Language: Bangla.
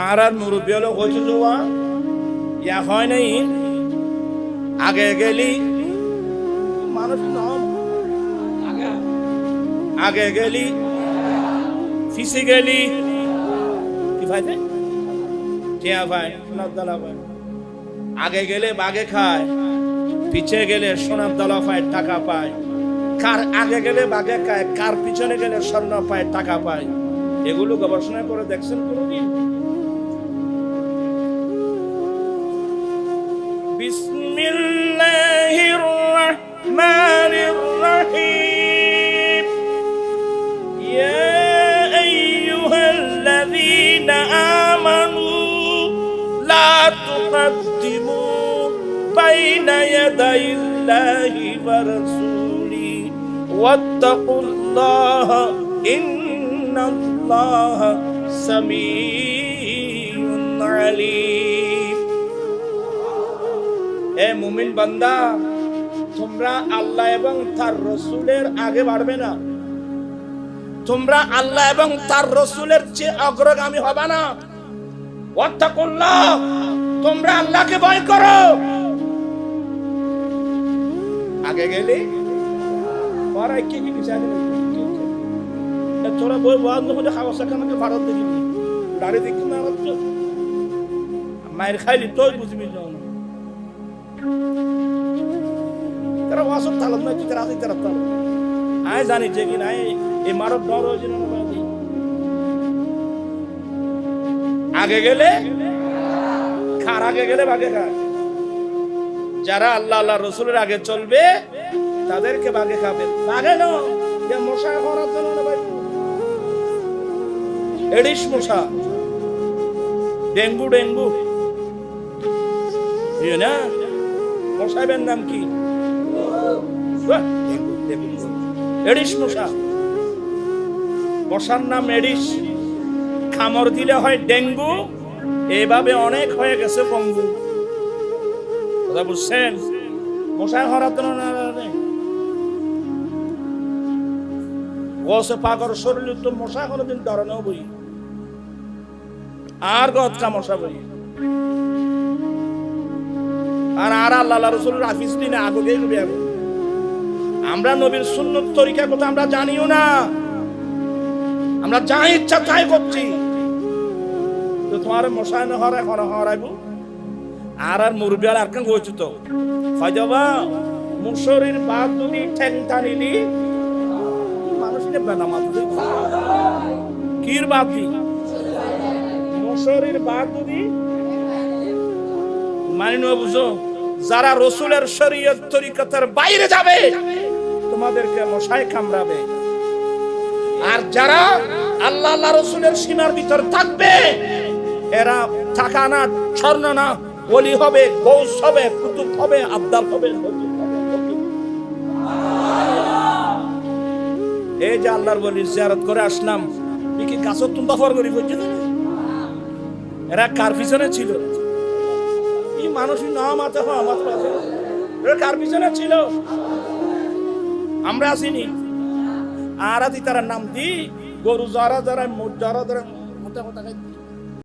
আর মুরব্বী হলো হয়েছে জোয়া ইয়া হয় নাই আগে গেলি মানুষ নাম আগে গেলি ফিসে গেলি কি ফাইদে টিয়া ভাই সোনার দালা ভাই আগে গেলে বাগে খায় পিছে গেলে সোনার দালা পায় টাকা পায় কার আগে গেলে বাগে খায় কার পিছনে গেলে স্বর্ণ পায় টাকা পায় এগুলো গবেষণা করে দেখছেন কোনদিন বিসমিল্লাহির রহমানির রহিম ইয়া আইয়ুহাল্লাযীনা আমানু লা তুকদ্দিমু বাইনা ইয়াদাইল্লাহি ওয়া রাসূলিহি ওয়াত্তাকুল্লাহা ইন্নাল্লাহা সামিউন আলীম। এ মুমিন বান্দা, তোমরা আল্লাহ এবং তার রাসূলের আগে বাড়বে না, তোমরা আল্লাহ এবং তার রাসূলের চেয়ে অগ্রগামী হবে না। ওয়াত্তাকুল্লাহ, তোমরা আল্লাহকে ভয় করো। আগে গেলে পরে কি কি বিচার তোরা বই বন্ধ হলে খাওয়া সাকানাকে ভারত দেখিনি দাঁড়িয়ে দেখি না মায়ের খাইলি তোই বুঝবি না তারা ওয়াসব তালাম না তুই তারা তারা তাল আয় জানি যে কি নাই এই মারব ডর হয়েছে না আগে গেলে খার আগে গেলে ভাগে খা। যারা আল্লাহ আল্লাহ রসুলের আগে চলবে তাদেরকে ভাগে খাবে। ভাগে না যে মশা করার জন্য না ভাই, এডিস মশা, ডেঙ্গু ডেঙ্গু না মশাইবের নাম কি? এডিস মশা, মশার নাম এডিস। কামড় দিলে হয় ডেঙ্গু, এইভাবে অনেক হয়ে গেছে পঙ্গু। কথা বুঝছেন? মশাই হরার জন্য না গোসে পাগর শরীর তো মশা কোনোদিন ধরানো বই আর গদকা মশা বই আর আর আল্লাহ রসুলের হাফিজ দিন আগে দিয়ে আমরা নবীর সুন্নত তরিকা কথা আমরা জানিও না, আমরা যা ইচ্ছা তাই করছি। তো তোমার মশাই না হরাই হরাইব আর আর মুরব্বী আর কেন হয়েছে তো হয় যাবা মুসরির বাদ যদি ঠেং টানিলি মানুষের বেনা মাত্র কির বাদ দি মুসরির বাদ যদি মানি না বুঝো। যারা রসুলের শরীয়ত তরিকতের বাইরে যাবে তোমাদেরকে মশাই কামড়াবে, আর যারা আল্লাহ আল্লাহ রসুলের সীমার ভিতর থাকবে এরা টাকা না স্বর্ণ না ওলি হবে, গৌস হবে, কুতুব হবে, আবদাল হবে। এই যে আল্লাহর বলি জিয়ারত করে আসলাম, কি গাছত তুন্দা ফর করি বলছে এরা কার পিছনে ছিল? এই মানুষই না মাথা এরা কার পিছনে ছিল? আমরা আসিনি আর আদি তারা নাম দি গরু যারা যারা যারা যারা মোটা মোটা